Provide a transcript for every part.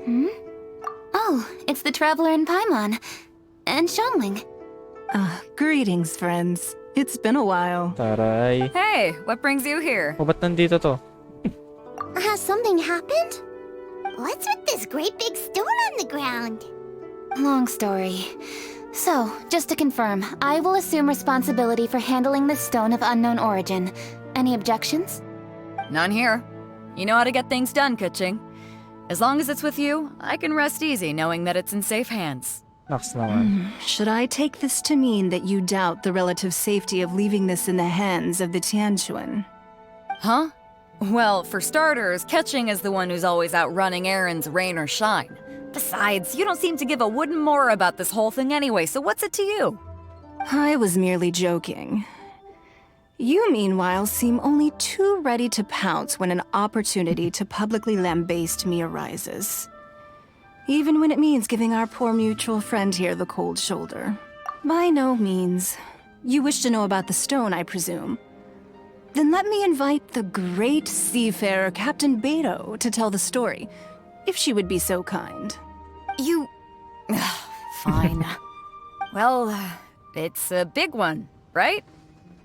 Hmm? Oh, it's the Traveler in Paimon. And Xiangling. Greetings, friends. It's been a while. Taray. Hey, what brings you here? O, ba't nandito to? Has something happened? What's with this great big stone on the ground? Long story. So, just to confirm, I will assume responsibility for handling this stone of unknown origin. Any objections? None here. You know how to get things done, Kuching. As long as it's with you, I can rest easy knowing that it's in safe hands. Naks naman. Should I take this to mean that you doubt the relative safety of leaving this in the hands of the Tianquan? Huh? Well, for starters, Kuching is the one who's always out running errands, rain or shine. Besides, you don't seem to give a wooden more about this whole thing anyway, so what's it to you? I was merely joking. You, meanwhile, seem only too ready to pounce when an opportunity to publicly lambaste me arises. Even when it means giving our poor mutual friend here the cold shoulder. By no means. You wish to know about the stone, I presume. Then let me invite the great seafarer Captain Beto to tell the story, if she would be so kind. You... Fine. Well, it's a big one, right?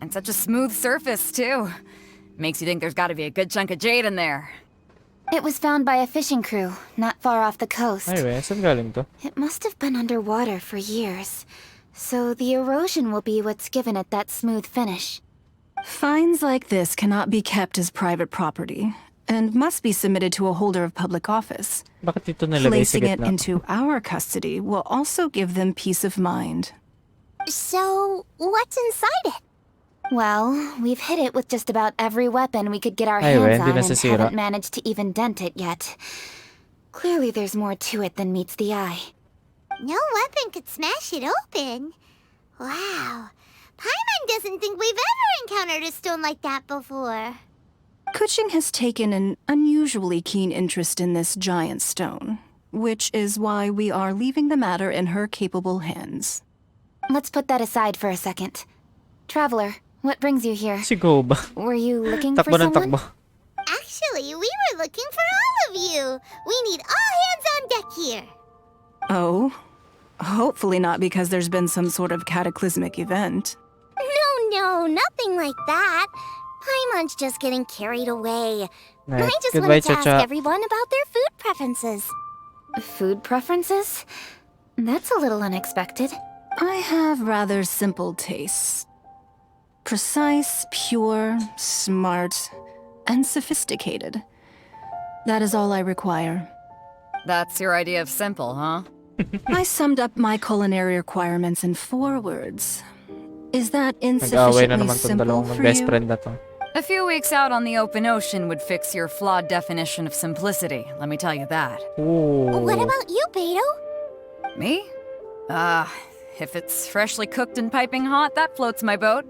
And such a smooth surface, too. Makes you think there's gotta be a good chunk of jade in there. It was found by a fishing crew, not far off the coast. Ay, we, saan galing to? It must have been underwater for years. So the erosion will be what's given it that smooth finish. Finds like this cannot be kept as private property, and must be submitted to a holder of public office. Bakit dito nilagay sa Placing it gitna? into our custody will also give them peace of mind. So, what's inside it? Well, we've hit it with just about every weapon we could get our Ay, hands hindi on and nasisira. haven't managed to even dent it yet. Clearly there's more to it than meets the eye. No weapon could smash it open. Wow. Paimon doesn't think we've ever encountered a stone like that before. Kuching has taken an unusually keen interest in this giant stone, which is why we are leaving the matter in her capable hands. Let's put that aside for a second. Traveler, what brings you here? Si Go ba? Were you looking for Takbo ng someone? takbo. Actually, we were looking for all of you. We need all hands on deck here. Oh? Hopefully not because there's been some sort of cataclysmic event. No, nothing like that. Paimon's just getting carried away. Right. I just Goodbye, wanted to ask Cha-Cha. everyone about their food preferences. Food preferences? That's a little unexpected. I have rather simple tastes. Precise, pure, smart, and sophisticated. That is all I require. That's your idea of simple, huh? I summed up my culinary requirements in 4 words. Is that Nag-away na insufficiently naman tong simple dalawang for best you? friend na to. A few weeks out on the open ocean would fix your flawed definition of simplicity, let me tell you that. Ooh. What about you, Beto? Me? If it's freshly cooked and piping hot, that floats my boat.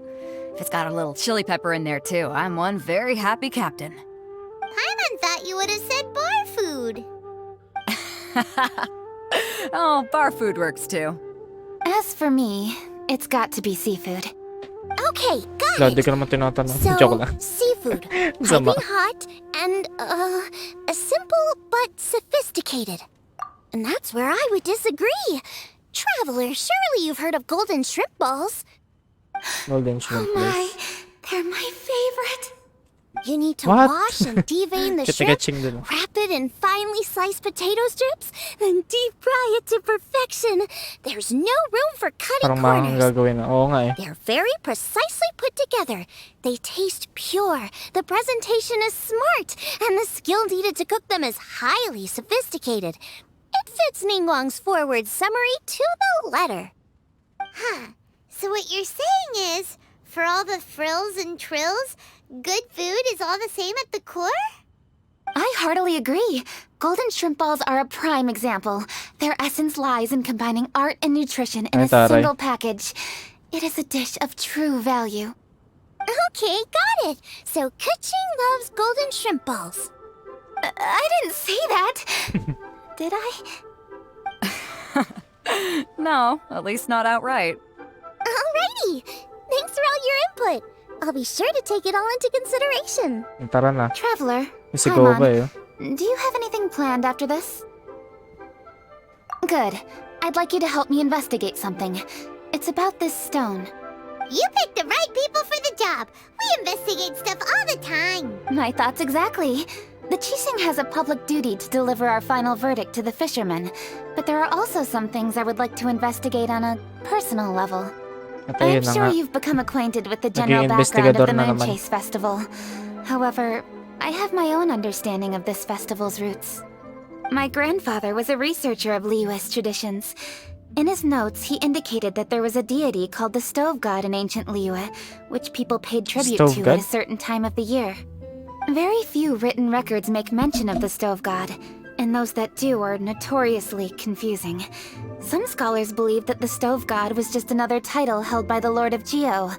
If it's got a little chili pepper in there too, I'm one very happy captain. Paimon thought you would have said bar food. Oh, bar food works too. As for me, it's got to be seafood. Okay, got Lord, di it. ka naman tinatanong. So, Joke lang. seafood, Sama. piping hot, and, simple but sophisticated. And that's where I would disagree. Traveler, surely you've heard of golden shrimp balls. Golden shrimp, Oh my, please. they're my favorite. You need to What? wash and devein the shrimp, Kita-catching din. wrap it in finely sliced potato strips, then deep fry it to perfection. There's no room for cutting Parang mahang corners. gagawin na. Oo nga eh. They're very precisely put together. They taste pure, the presentation is smart, and the skill needed to cook them is highly sophisticated. It fits Ningguang's forward summary to the letter. Huh. So what you're saying is, for all the frills and trills, good food is all the same at the core? I heartily agree. Golden shrimp balls are a prime example. Their essence lies in combining art and nutrition in Ay, a taray. single package. It is a dish of true value. Okay, got it. So Kuching loves golden shrimp balls. I didn't say that. Did I? No, at least not outright. Alrighty. Thanks for all your input. I'll be sure to take it all into consideration. Tara na. Traveler, Si Go ba eh. do you have anything planned after this? Good. I'd like you to help me investigate something. It's about this stone. You picked the right people for the job. We investigate stuff all the time. My thoughts exactly. The Qixing has a public duty to deliver our final verdict to the fishermen, but there are also some things I would like to investigate on a personal level. At I'm ayun na sure nga. you've become acquainted with the general background Nag-iimbestigador of the na naman. Moonchase Festival. However, I have my own understanding of this festival's roots. My grandfather was a researcher of Liyue's traditions. In his notes, he indicated that there was a deity called the Stove God in ancient Liyue, which people paid tribute Stove to God? at a certain time of the year. Very few written records make mention of the Stove God, and those that do are notoriously confusing. Some scholars believe that the Stove God was just another title held by the Lord of Geo,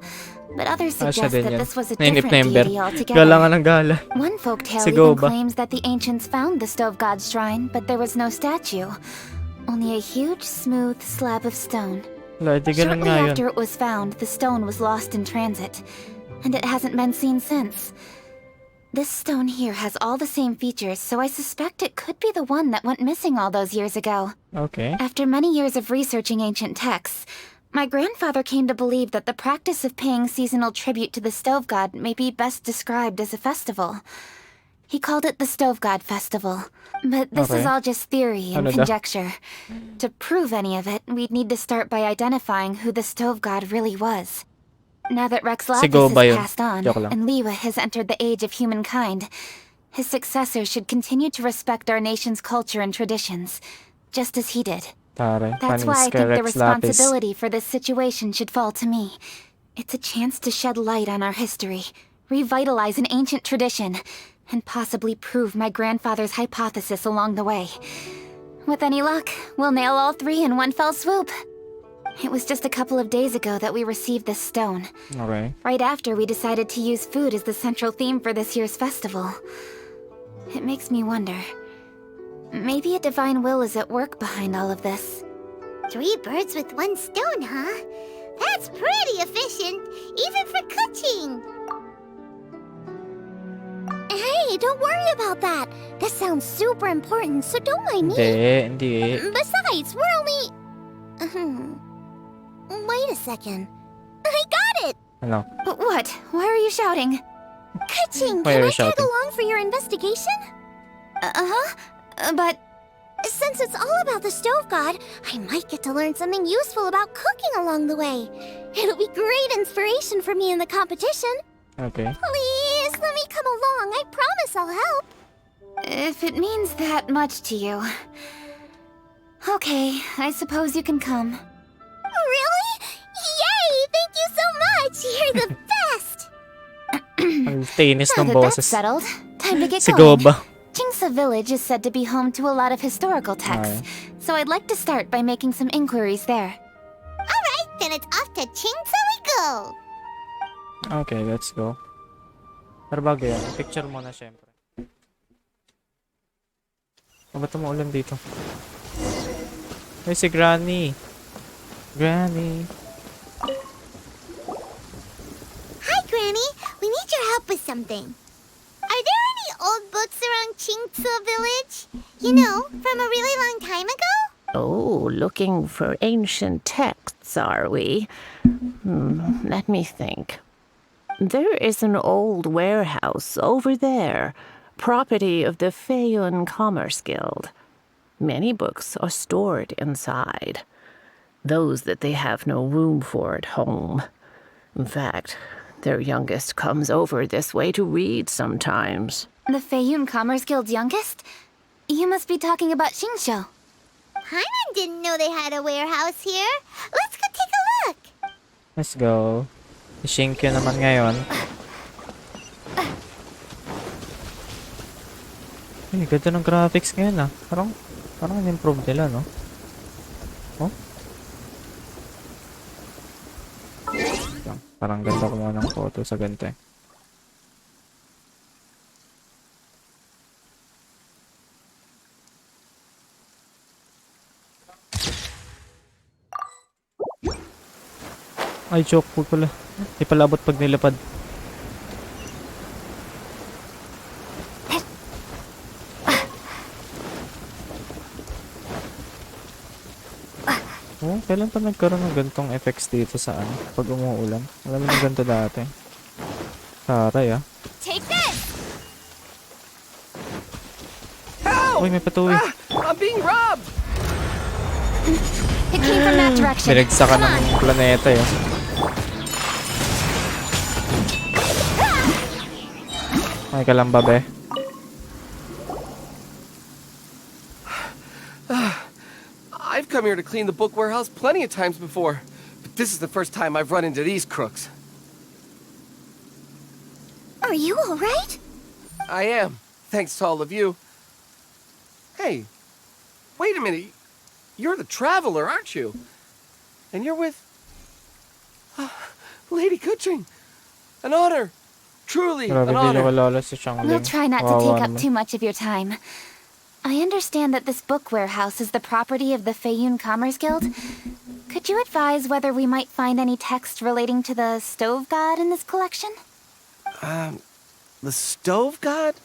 but others Siya suggest din that yan. this was a Nainip different na yung bear. deity Gala altogether. nga ng gala. One folktale Sigaw even ba? claims that the ancients found the Stove God's shrine, but there was no statue. Only a huge, smooth slab of stone. Wala, di ganun Shortly nga yun. after it was found, the stone was lost in transit, and it hasn't been seen since. This stone here has all the same features, so I suspect it could be the one that went missing all those years ago. Okay. After many years of researching ancient texts, my grandfather came to believe that the practice of paying seasonal tribute to the Stove God may be best described as a festival. He called it the Stove God Festival. But this is Okay. all just theory and Ano daw? conjecture. To prove any of it, we'd need to start by identifying who the Stove God really was. Now that Rex Lapis Sigaw ba has yun? passed on, Joke lang. and Liyue has entered the age of humankind, his successor should continue to respect our nation's culture and traditions, just as he did. Tare, That's why I panis kay think the Rex Lapis. responsibility for this situation should fall to me. It's a chance to shed light on our history, revitalize an ancient tradition, and possibly prove my grandfather's hypothesis along the way. With any luck, we'll nail all three in one fell swoop. It was just a couple of days ago that we received this stone. Okay. Right after we decided to use food as the central theme for this year's festival. It makes me wonder. Maybe a divine will is at work behind all of this. 3 birds with 1 stone, huh? That's pretty efficient, even for cooking. Hey, don't worry about that. This sounds super important, so don't mind me. Hindi. Besides, we're only... Wait a second. I got it! Ano? What? Why are you shouting? Kaching, Why can are I you tag shouting? along for your investigation? But Since it's all about the Stove God, I might get to learn something useful about cooking along the way. It'll be great inspiration for me in the competition. Okay. Please, let me come along. I promise I'll help. if it means that much to you... Okay, I suppose you can come. Really? Yay! Thank you so much! You're the best! Ang tinis Now ng that that's boses. settled, time to get Sigaw going. ba? Jingsa Village is said to be home to a lot of historical texts, so I'd like to start by making some inquiries there. Alright, then it's off to Chingsa we go! Okay, let's go. Pero bago yan, picture mo na syempre. Ba't umuulan dito? Ay, si Granny. Granny. Hi, Granny. We need your help with something. Are there any old books around Chingsa Village? You know, from a really long time ago? Oh, looking for ancient texts, are we? Let me think. There is an old warehouse over there, property of the Feiyun Commerce Guild. Many books are stored inside, those that they have no room for at home. In fact, their youngest comes over this way to read sometimes. The Feiyun Commerce Guild's youngest? You must be talking about Xingqiu. Paimon didn't know they had a warehouse here. Let's go take a look. Let's go. Si Shinkyu naman ngayon. Ay, ganda ng graphics ngayon ah. Parang in-improve nila, no? Oh? Parang ganda ko muna ng photo sa ganito eh. Ay, joke po pala. Di pala abot pag nilapad. Oh, kailan pa nagkaroon ng gantong effects dito sa ano? Pag umuulan. Alam mo na ganito dati. Taray ah. Take this! Uy, may patuwi. I'm being robbed! It came from that direction. Binagsakan Come on. ng planeta eh. Ay ka lang ba, be? I've come here to clean the book warehouse plenty of times before, but this is the first time I've run into these crooks. Are you alright? I am, thanks to all of you. Hey, wait a minute. You're the traveler, aren't you? And you're with... Lady Kuching. An honor. Truly, Grabe, an di honor. nakalala si Xiangling. We'll try not to Kawawa take up naman. too much of your time. I understand that this book warehouse is the property of the Feiyun Commerce Guild. Could you advise whether we might find any text relating to the stove god in this collection? The stove god?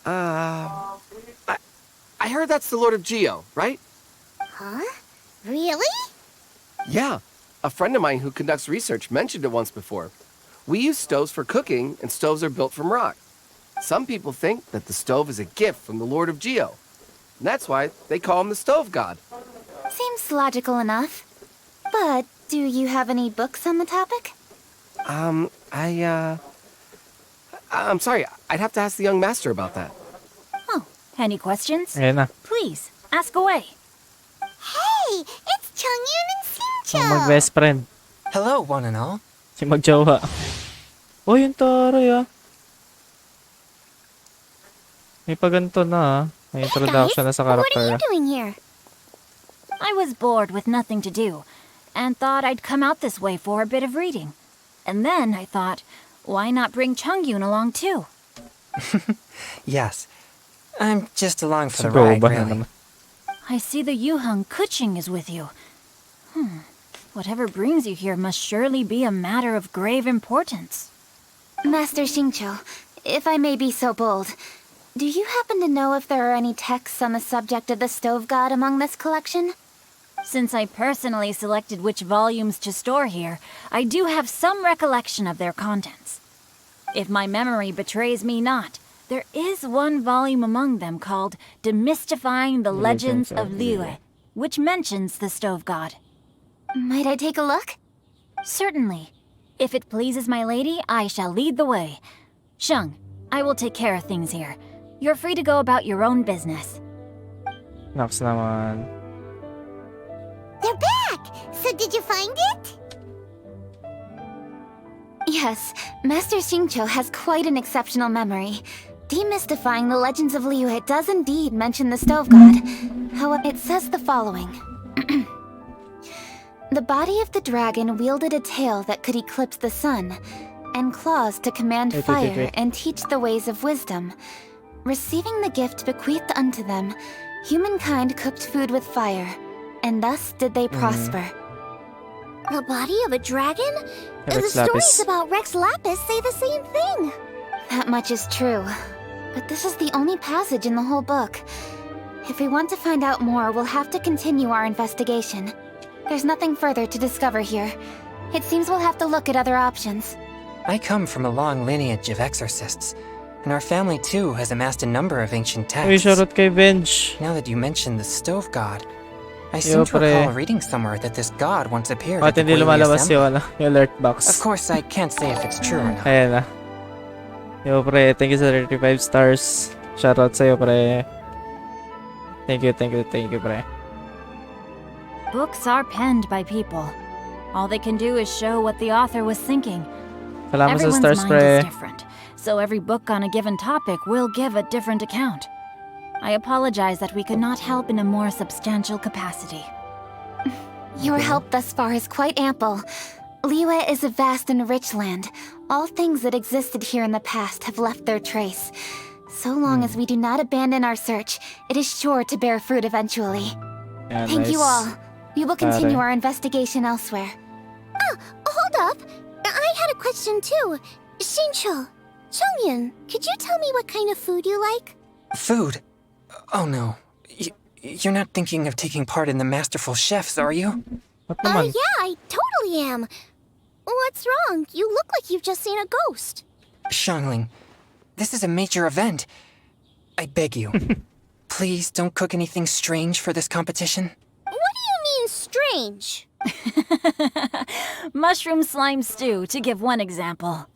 I heard that's the Lord of Geo, right? Huh? Really? Yeah. A friend of mine who conducts research mentioned it once before. We use stoves for cooking, and stoves are built from rock. Some people think that the stove is a gift from the Lord of Geo. And that's why they call him the stove god. Seems logical enough. But do you have any books on the topic? I'm sorry, I'd have to ask the young master about that. Oh, any questions? Ayan na. Please, ask away. Hey, it's Chongyun and Xingqiu. Yung mag-best friend. Hello, one and all. Si magjowa. Oh, yung taray ah. May paganto na ah. May introduction na sa What are karakter. you doing here? I was bored with nothing to do, and thought I'd come out this way for a bit of reading. And then I thought, why not bring Chongyun along too? Yes. I'm just along for Sa the ride, boba na really. naman. I see the Yuheng Kuching is with you. Whatever brings you here must surely be a matter of grave importance. Master Xingqiu, if I may be so bold, do you happen to know if there are any texts on the subject of the stove god among this collection? Since I personally selected which volumes to store here, I do have some recollection of their contents. If my memory betrays me not, there is one volume among them called Demystifying the Legends of Liyue, which mentions the stove god. Might I take a look? Certainly. If it pleases my lady, I shall lead the way. Sheng, I will take care of things here. You're free to go about your own business. Naks naman. They're back! So did you find it? Yes, Master Xingqiu has quite an exceptional memory. Demystifying the legends of Liyue does indeed mention the stove god. However, it says the following. The body of the dragon wielded a tail that could eclipse the sun, and claws to command fire and teach the ways of wisdom. Receiving the gift bequeathed unto them, humankind cooked food with fire, and thus did they prosper. The body of a dragon? Rex The stories Lapis. about Rex Lapis say the same thing. That much is true. But this is the only passage in the whole book. If we want to find out more, we'll have to continue our investigation. There's nothing further to discover here. It seems we'll have to look at other options. I come from a long lineage of exorcists, and our family too has amassed a number of ancient Uy, texts. shoutout kay Benj. Now that you mention the stove god, I Yo, seem to pre. recall reading somewhere that this god once appeared At at the hindi Guili lumalabas Assembly. yung, ano, yung alert box. Of course, I can't say if it's true or not. Ayan na. Yo, pre. Thank you sa 35 stars. Shoutout sa'yo, pre. Thank you, pre. Books are penned by people. All they can do is show what the author was thinking. Salamat sa Everyone's stars, mind pre. is different, so every book on a given topic will give a different account. I apologize that we could not help in a more substantial capacity. Your help thus far is quite ample. Liyue is a vast and rich land. All things that existed here in the past have left their trace. So long as we do not abandon our search, it is sure to bear fruit eventually. Ayan, Thank you nice. all. We will continue Pare. our investigation elsewhere. Hold up. I had a question too. Xingqiu, Chongyun, could you tell me what kind of food you like? Food? Oh no. You're not thinking of taking part in the masterful chefs, are you? Ba't naman? Yeah, I totally am. What's wrong? You look like you've just seen a ghost. Xiangling, this is a major event. I beg you, please don't cook anything strange for this competition. What do you mean, strange? Mushroom slime stew, to give one example.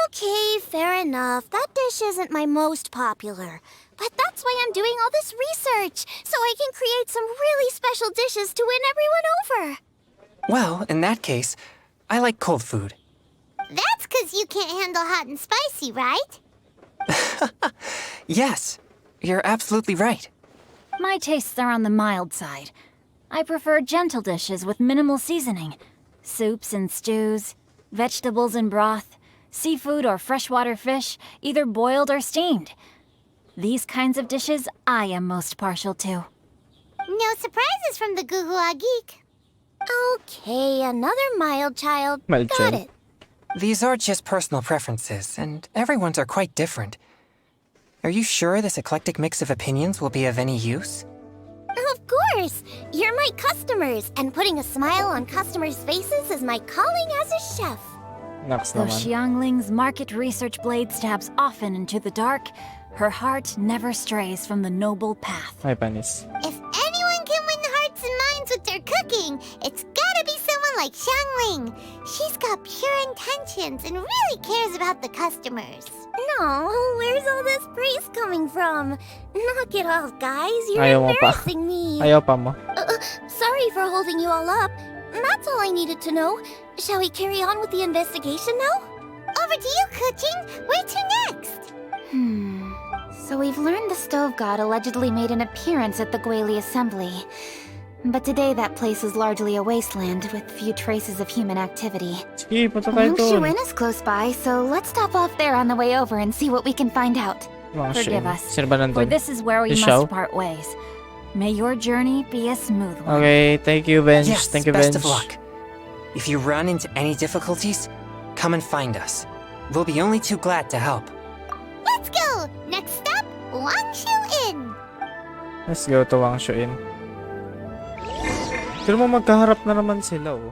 Okay, fair enough. That dish isn't my most popular. But that's why I'm doing all this research, so I can create some really special dishes to win everyone over. Well, in that case, I like cold food. That's 'cause you can't handle hot and spicy, right? Yes, you're absolutely right. My tastes are on the mild side. I prefer gentle dishes with minimal seasoning. Soups and stews, vegetables and broth, seafood or freshwater fish, either boiled or steamed. These kinds of dishes I am most partial to. No surprises from the Gugua Geek. Okay, another mild child. Mild Got child. it. These are just personal preferences, and everyone's are quite different. Are you sure this eclectic mix of opinions will be of any use? Of course. You're my customers, and putting a smile on customers' faces is my calling as a chef. Naks Though naman. Xiangling's market research blade stabs often into the dark, her heart never strays from the noble path. Ay, panis. If anyone can win hearts and minds with their cooking, it's gotta be someone like Xiangling. She's got pure intentions and really cares about the customers. No, where's all this praise coming from? Knock it off, guys. You're Ayaw mo pa. embarrassing me. Ayaw pa mo. Sorry for holding you all up. That's all I needed to know. Shall we carry on with the investigation now? Over to you, Kuching. Where to next? So we've learned the stove god allegedly made an appearance at the Guili Assembly. But today that place is largely a wasteland with few traces of human activity. Sige, punta tayo doon. Shuin is close by, so let's stop off there on the way over and see what we can find out. Forgive us, Sino ba for nandun? this is where we Is must Xiao? part ways. May your journey be a smooth one. Okay, thank you, Benj. Yes, Thank you, best Benj. of luck. If you run into any difficulties, come and find us. We'll be only too glad to help. Let's go! Next stop, Wangshu Inn. Let's go to Wangshu Inn. Pero mo magkaharap na naman sila, oh.